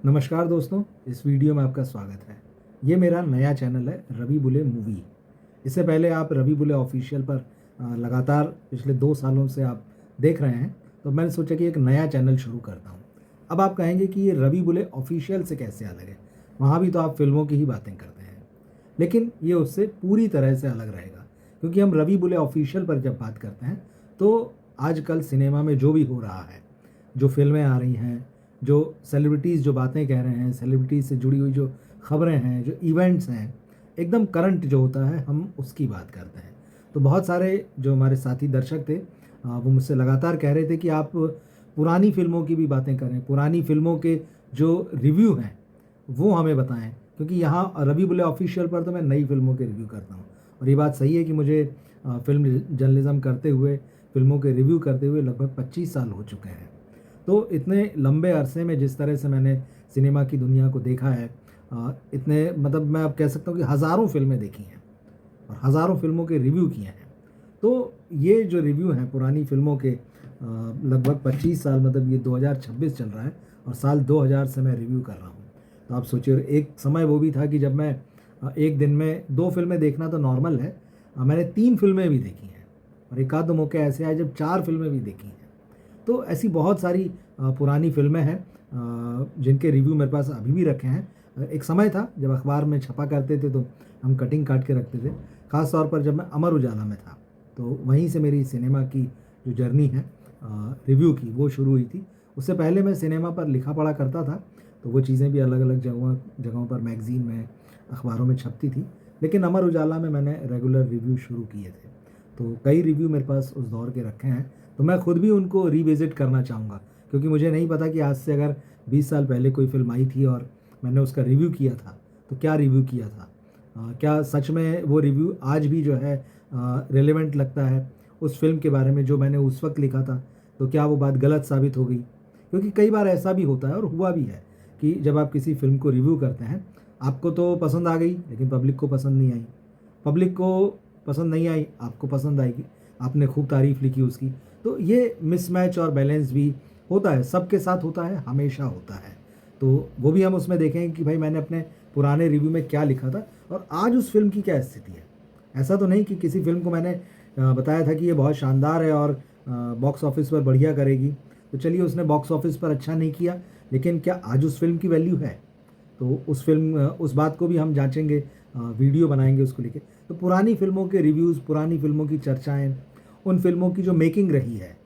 नमस्कार दोस्तों, इस वीडियो में आपका स्वागत है। ये मेरा नया चैनल है रवि बुले मूवी। इससे पहले आप रवि बुले ऑफिशियल पर लगातार पिछले 2 सालों से आप देख रहे हैं, तो मैंने सोचा कि एक नया चैनल शुरू करता हूँ। अब आप कहेंगे कि ये रवि बुले ऑफिशियल से कैसे अलग है? वहाँ भी तो आप फिल्मों की ही बातें करते हैं, लेकिन ये उससे पूरी तरह से अलग रहेगा, क्योंकि हम रवि बुले ऑफिशियल पर जब बात करते हैं, तो आजकल सिनेमा में जो भी हो रहा है, जो फ़िल्में आ रही हैं, जो सेलिब्रिटीज़ जो बातें कह रहे हैं, सेलिब्रिटीज़ से जुड़ी हुई जो खबरें हैं, जो इवेंट्स हैं, एकदम करंट जो होता है, हम उसकी बात करते हैं। तो बहुत सारे जो हमारे साथी दर्शक थे, वो मुझसे लगातार कह रहे थे कि आप पुरानी फ़िल्मों की भी बातें करें, पुरानी फ़िल्मों के जो रिव्यू हैं, वो हमें बताएँ। क्योंकि यहाँ रवि बुल्ले ऑफिशियल पर तो मैं नई फ़िल्मों के रिव्यू करता हूँ, और ये बात सही है कि मुझे फ़िल्म जर्नलिज़्म करते हुए, फ़िल्मों के रिव्यू करते हुए लगभग 25 साल हो चुके हैं। तो इतने लंबे अरसे में जिस तरह से मैंने सिनेमा की दुनिया को देखा है, इतने मतलब मैं अब कह सकता हूँ कि हज़ारों फ़िल्में देखी हैं और हज़ारों फ़िल्मों के रिव्यू किए हैं। तो ये जो रिव्यू हैं पुरानी फ़िल्मों के, लगभग 25 साल, मतलब ये 2026 चल रहा है और साल 2000 से मैं रिव्यू कर रहा हूँ। तो आप सोचिए, एक समय वो भी था कि जब मैं एक दिन में 2 फ़िल्में देखना तो नॉर्मल है। मैंने 3 फ़िल्में भी देखी हैं और एक आध मौके ऐसे आए जब 4 फ़िल्में भी देखी हैं। तो ऐसी बहुत सारी पुरानी फ़िल्में हैं जिनके रिव्यू मेरे पास अभी भी रखे हैं। एक समय था जब अखबार में छपा करते थे तो हम कटिंग काट के रखते थे। ख़ास तौर पर जब मैं अमर उजाला में था, तो वहीं से मेरी सिनेमा की जो जर्नी है रिव्यू की, वो शुरू हुई थी। उससे पहले मैं सिनेमा पर लिखा पढ़ा करता था, तो वो चीज़ें भी अलग-अलग जगहों जगहों पर मैगज़ीन में, अखबारों में छपती थी। लेकिन अमर उजाला में मैंने रेगुलर रिव्यू शुरू किए थे। तो कई रिव्यू मेरे पास उस दौर के रखे हैं, तो मैं खुद भी उनको रिविज़िट करना चाहूँगा, क्योंकि मुझे नहीं पता कि आज से अगर 20 साल पहले कोई फ़िल्म आई थी और मैंने उसका रिव्यू किया था, तो क्या रिव्यू किया था? क्या सच में वो रिव्यू आज भी जो है रिलेवेंट लगता है उस फ़िल्म के बारे में जो मैंने उस वक़्त लिखा था, तो क्या वो बात गलत साबित हो गई? क्योंकि कई बार ऐसा भी होता है और हुआ भी है कि जब आप किसी फ़िल्म को रिव्यू करते हैं, आपको तो पसंद आ गई, लेकिन पब्लिक को पसंद नहीं आई। पब्लिक को पसंद नहीं आई, आपको पसंद आएगी, आपने खूब तारीफ़ लिखी उसकी। तो ये मिसमैच और बैलेंस भी होता है, सबके साथ होता है, हमेशा होता है। तो वो भी हम उसमें देखेंगे कि भाई मैंने अपने पुराने रिव्यू में क्या लिखा था और आज उस फ़िल्म की क्या स्थिति है। ऐसा तो नहीं कि किसी फ़िल्म को मैंने बताया था कि ये बहुत शानदार है और बॉक्स ऑफिस पर बढ़िया करेगी, तो चलिए उसने बॉक्स ऑफिस पर अच्छा नहीं किया, लेकिन क्या आज उस फ़िल्म की वैल्यू है? तो उस बात को भी हम जाँचेंगे, वीडियो बनाएँगे उसको लेके। तो पुरानी फ़िल्मों के रिव्यूज़, पुरानी फ़िल्मों की चर्चाएँ, उन फ़िल्मों की जो मेकिंग रही है,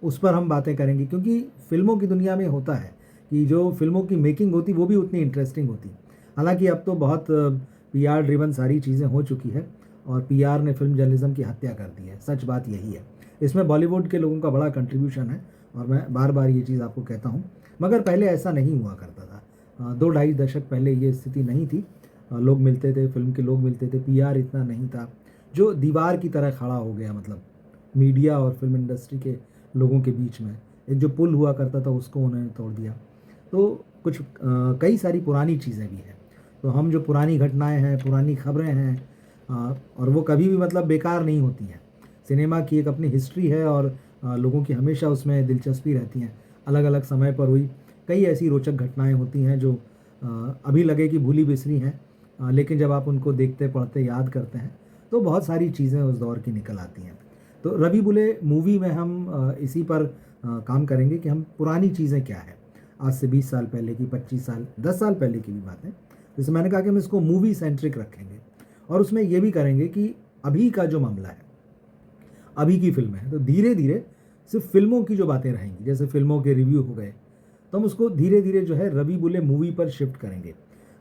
उस पर हम बातें करेंगे, क्योंकि फ़िल्मों की दुनिया में होता है कि जो फ़िल्मों की मेकिंग होती, वो भी उतनी इंटरेस्टिंग होती। हालाँकि अब तो बहुत पीआर ड्रिवन सारी चीज़ें हो चुकी है और पीआर ने फ़िल्म जर्नलिज़्म की हत्या कर दी है, सच बात यही है। इसमें बॉलीवुड के लोगों का बड़ा कंट्रीब्यूशन है और मैं बार-बार ये चीज़ आपको कहता हूँ, मगर पहले ऐसा नहीं हुआ करता था। 2 ढाई दशक पहले ये स्थिति नहीं थी। लोग मिलते थे, फ़िल्म के लोग मिलते थे, पीआर इतना नहीं था, जो दीवार की तरह खड़ा हो गया, मतलब मीडिया और फ़िल्म इंडस्ट्री के लोगों के बीच में। एक जो पुल हुआ करता था उसको उन्होंने तोड़ दिया। तो कुछ कई सारी पुरानी चीज़ें भी हैं। तो हम जो पुरानी घटनाएँ हैं, पुरानी खबरें हैं, और वो कभी भी मतलब बेकार नहीं होती हैं। सिनेमा की एक अपनी हिस्ट्री है और लोगों की हमेशा उसमें दिलचस्पी रहती हैं। अलग-अलग समय पर हुई कई ऐसी रोचक घटनाएँ होती हैं जो अभी लगे कि भूली-बिसरी हैं, लेकिन जब आप उनको देखते, पढ़ते, याद करते हैं, तो बहुत सारी चीज़ें उस दौर की निकल आती हैं। तो रवि बुले मूवी में हम इसी पर काम करेंगे कि हम पुरानी चीज़ें क्या हैं, आज से 20 साल पहले की, 25 साल, 10 साल पहले की भी बातें। जैसे मैंने कहा कि हम इसको मूवी सेंट्रिक रखेंगे और उसमें ये भी करेंगे कि अभी का जो मामला है, अभी की फ़िल्में हैं, तो धीरे-धीरे सिर्फ़ फ़िल्मों की जो बातें रहेंगी, जैसे फ़िल्मों के रिव्यू हो गए, तो हम उसको धीरे-धीरे जो है रवि बुले मूवी पर शिफ्ट करेंगे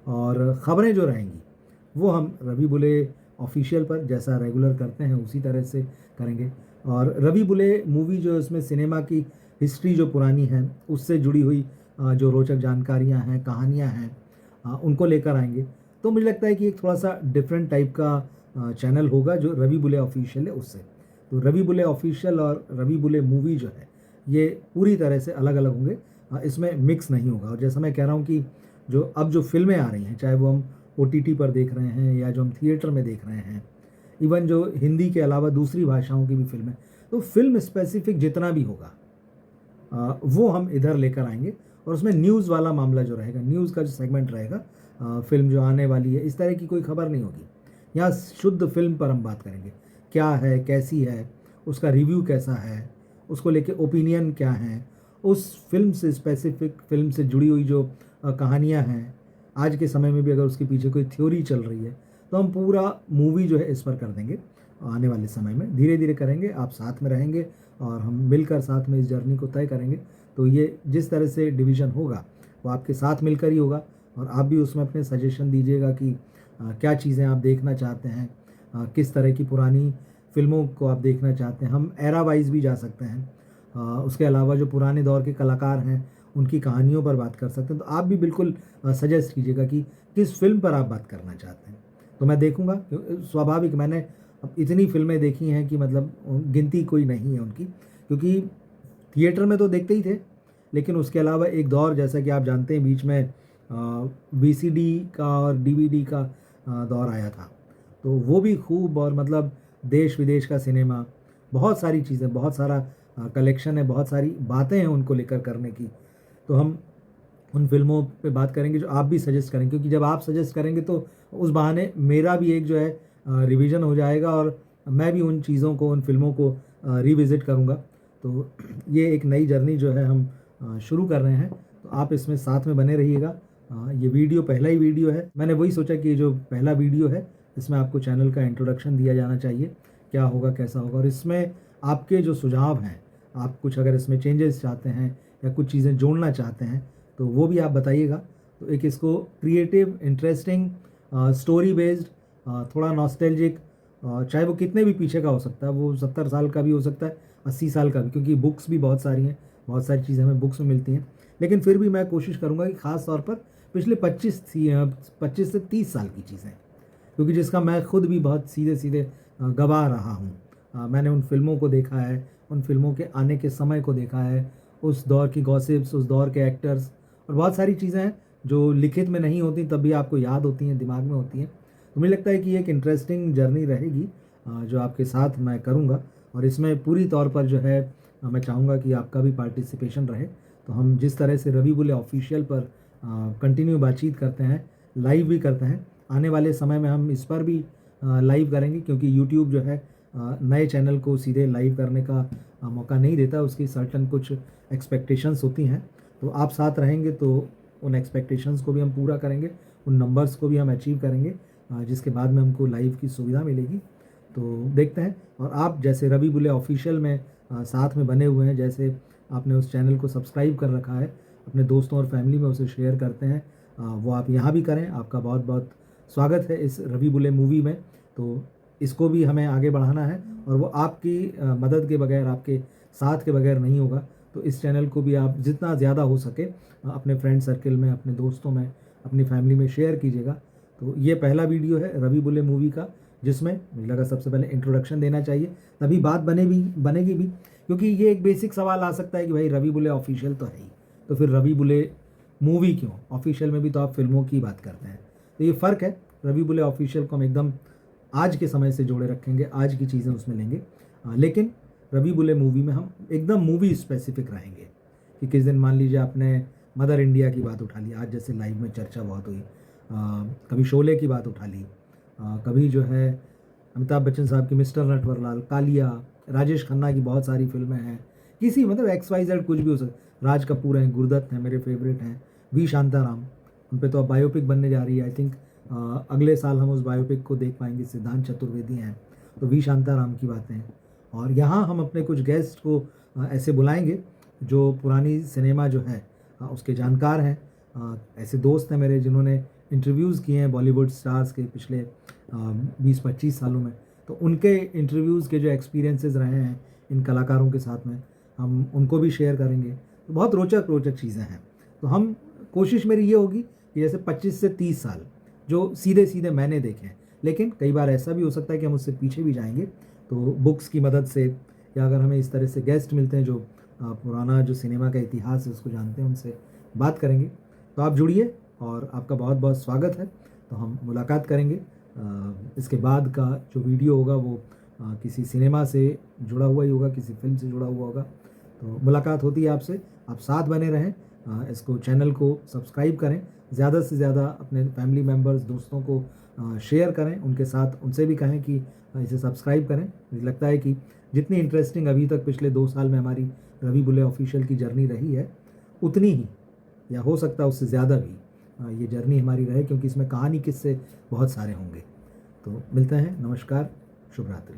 और ख़बरें जो रहेंगी, वो हम रवि बुले ऑफ़िशियल पर जैसा रेगुलर करते हैं उसी तरह से करेंगे। और रवि बुले मूवी जो है उसमें सिनेमा की हिस्ट्री जो पुरानी है, उससे जुड़ी हुई जो रोचक जानकारियाँ हैं, कहानियाँ हैं, उनको लेकर आएँगे। तो मुझे लगता है कि एक थोड़ा-सा डिफरेंट टाइप का चैनल होगा जो रवि बुले ऑफ़िशियल है उससे। तो रवि बुले ऑफ़िशियल और रवि बुले मूवी जो है, ये पूरी तरह से अलग-अलग होंगे। इसमें मिक्स नहीं होगा। और जैसा मैं कह रहा हूँ कि जो फ़िल्में आ रही हैं, चाहे वो हम ओटीटी पर देख रहे हैं या जो हम थिएटर में देख रहे हैं, इवन जो हिंदी के अलावा दूसरी भाषाओं की भी फ़िल्में, तो फ़िल्म स्पेसिफ़िक जितना भी होगा, वो हम इधर लेकर आएँगे और उसमें न्यूज़ वाला मामला जो रहेगा, न्यूज़ का जो सेगमेंट रहेगा, फिल्म जो आने वाली है इस तरह की कोई खबर नहीं होगी। यहाँ शुद्ध फिल्म पर हम बात करेंगे, क्या है, कैसी है, उसका रिव्यू कैसा है, उसको लेके ओपिनियन क्या हैं, उस फिल्म से स्पेसिफिक फिल्म से जुड़ी हुई जो कहानियाँ हैं, आज के समय में भी अगर उसके पीछे कोई थ्योरी चल रही है तो हम पूरा मूवी जो है इस पर कर देंगे। आने वाले समय में धीरे धीरे करेंगे, आप साथ में रहेंगे और हम मिलकर साथ में इस जर्नी को तय करेंगे। तो ये जिस तरह से डिवीज़न होगा वो आपके साथ मिलकर ही होगा, और आप भी उसमें अपने सजेशन दीजिएगा कि क्या चीज़ें आप देखना चाहते हैं, किस तरह की पुरानी फ़िल्मों को आप देखना चाहते हैं। हम एरा वाइज भी जा सकते हैं, उसके अलावा जो पुराने दौर के कलाकार हैं उनकी कहानियों पर बात कर सकते हैं। तो आप भी बिल्कुल सजेस्ट कीजिएगा कि किस फ़िल्म पर आप बात करना चाहते हैं, तो मैं देखूँगा। स्वाभाविक, मैंने अब इतनी फ़िल्में देखी हैं कि मतलब गिनती कोई नहीं है उनकी, क्योंकि थिएटर में तो देखते ही थे, लेकिन उसके अलावा एक दौर, जैसा कि आप जानते हैं, बीच में वीसीडी का और डीवीडी का दौर आया था। तो वो भी खूब, और मतलब देश विदेश का सिनेमा, बहुत सारी चीज़ें, बहुत सारा कलेक्शन है, बहुत सारी बातें हैं उनको लेकर करने की। तो हम उन फ़िल्मों पे बात करेंगे जो आप भी सजेस्ट करेंगे, क्योंकि जब आप सजेस्ट करेंगे तो उस बहाने मेरा भी एक जो है रिवीजन हो जाएगा, और मैं भी उन चीज़ों को, उन फ़िल्मों को रिविज़िट करूँगा। तो ये एक नई जर्नी जो है हम शुरू कर रहे हैं, तो आप इसमें साथ में बने रहिएगा। ये वीडियो पहला ही वीडियो है, मैंने वही सोचा कि ये जो पहला वीडियो है इसमें आपको चैनल का इंट्रोडक्शन दिया जाना चाहिए, क्या होगा, कैसा होगा, और इसमें आपके जो सुझाव हैं, आप कुछ अगर इसमें चेंजेस चाहते हैं या कुछ चीज़ें जोड़ना चाहते हैं तो वो भी आप बताइएगा। तो एक इसको क्रिएटिव, इंटरेस्टिंग, स्टोरी बेस्ड, थोड़ा नॉस्टैल्जिक, चाहे वो कितने भी पीछे का हो सकता है, वो 70 साल का भी हो सकता है, 80 साल का भी, क्योंकि बुक्स भी बहुत सारी हैं, बहुत सारी चीज़ें हमें बुक्स में मिलती हैं। लेकिन फिर भी मैं कोशिश करूँगा कि ख़ास तौर पर पिछले 25 से 30 साल की चीज़ें, क्योंकि जिसका मैं खुद भी बहुत सीधे सीधे गवाह रहा हूँ। मैंने उन फ़िल्मों को देखा है, उन फ़िल्मों के आने के समय को देखा है, उस दौर की गॉसिप्स, उस दौर के एक्टर्स, और बहुत सारी चीज़ें हैं जो लिखित में नहीं होती तब भी आपको याद होती हैं, दिमाग में होती हैं। तो मुझे लगता है कि ये एक इंटरेस्टिंग जर्नी रहेगी जो आपके साथ मैं करूँगा, और इसमें पूरी तौर पर जो है मैं चाहूँगा कि आपका भी पार्टिसिपेशन रहे। तो हम जिस तरह से रवि बुले ऑफिशियल पर कंटिन्यू बातचीत करते हैं, लाइव भी करते हैं, आने वाले समय में हम इस पर भी लाइव करेंगे, क्योंकि यूट्यूब जो है नए चैनल को सीधे लाइव करने का मौका नहीं देता, उसकी सर्टन कुछ एक्सपेक्टेशंस होती हैं। तो आप साथ रहेंगे तो उन एक्सपेक्टेशंस को भी हम पूरा करेंगे, उन नंबर्स को भी हम अचीव करेंगे, जिसके बाद में हमको लाइव की सुविधा मिलेगी। तो देखते हैं। और आप जैसे रवि बुले ऑफिशियल में साथ में बने हुए हैं, जैसे आपने उस चैनल को सब्सक्राइब कर रखा है, अपने दोस्तों और फैमिली में उसे शेयर करते हैं, वो आप यहाँ भी करें। आपका बहुत बहुत स्वागत है इस रवि बुले मूवी में। तो इसको भी हमें आगे बढ़ाना है, और वो आपकी मदद के बगैर, आपके साथ के बगैर नहीं होगा। तो इस चैनल को भी आप जितना ज़्यादा हो सके अपने फ्रेंड सर्कल में, अपने दोस्तों में, अपनी फैमिली में शेयर कीजिएगा। तो ये पहला वीडियो है रवि बुले मूवी का, जिसमें मुझे लगा सबसे पहले इंट्रोडक्शन देना चाहिए, तभी बात बनेगी भी, क्योंकि ये एक बेसिक सवाल आ सकता है कि भाई रवि बुले ऑफिशियल तो है ही, तो फिर रवि बुले मूवी क्यों? ऑफिशियल में भी तो आप फिल्मों की बात करते हैं। तो ये फ़र्क है। रवि बुले ऑफिशियल को हम एकदम आज के समय से जोड़े रखेंगे, आज की चीज़ें उसमें लेंगे, लेकिन रवि बुले मूवी में हम एकदम मूवी स्पेसिफिक रहेंगे। कि किस दिन मान लीजिए आपने मदर इंडिया की बात उठा ली, आज जैसे लाइव में चर्चा बहुत हुई, कभी शोले की बात उठा ली, कभी जो है अमिताभ बच्चन साहब की मिस्टर नटवरलाल, कालिया, राजेश खन्ना की बहुत सारी फिल्में हैं, किसी मतलब XYZ कुछ भी हो सकता, राज कपूर हैं, गुरदत्त हैं, मेरे फेवरेट हैं, वी शांताराम, उन पे तो अब बायोपिक बनने जा रही है। आई थिंक अगले साल हम उस बायोपिक को देख पाएंगे। सिद्धांत चतुर्वेदी हैं, तो वी शांताराम की बातें। और यहाँ हम अपने कुछ गेस्ट को ऐसे बुलाएंगे जो पुरानी सिनेमा जो है उसके जानकार हैं। ऐसे दोस्त हैं मेरे जिन्होंने इंटरव्यूज़ किए हैं बॉलीवुड स्टार्स के पिछले 20-25 सालों में, तो उनके इंटरव्यूज़ के जो एक्सपीरियंसेस रहे हैं इन कलाकारों के साथ में, हम उनको भी शेयर करेंगे। तो बहुत रोचक चीज़ें हैं। तो हम कोशिश मेरी ये होगी कि जैसे 25 से 30 साल जो सीधे सीधे मैंने देखे हैं, लेकिन कई बार ऐसा भी हो सकता है कि हम उससे पीछे भी जाएंगे, तो बुक्स की मदद से, या अगर हमें इस तरह से गेस्ट मिलते हैं जो पुराना जो सिनेमा का इतिहास है उसको जानते हैं, उनसे बात करेंगे। तो आप जुड़िए, और आपका बहुत बहुत स्वागत है। तो हम मुलाकात करेंगे। इसके बाद का जो वीडियो होगा वो किसी सिनेमा से जुड़ा हुआ ही होगा, किसी फिल्म से जुड़ा हुआ होगा। तो मुलाकात होती है आपसे, आप साथ बने रहें। इसको चैनल को सब्सक्राइब करें, ज़्यादा से ज़्यादा अपने फैमिली मेम्बर्स दोस्तों को शेयर करें, उनके साथ उनसे भी कहें कि इसे सब्सक्राइब करें। मुझे लगता है कि जितनी इंटरेस्टिंग अभी तक पिछले 2 साल में हमारी रवि बुले ऑफिशियल की जर्नी रही है, उतनी ही या हो सकता है उससे ज़्यादा भी ये जर्नी हमारी रहे, क्योंकि इसमें कहानी किस्से बहुत सारे होंगे। तो मिलते हैं, नमस्कार, शुभ रात्रि।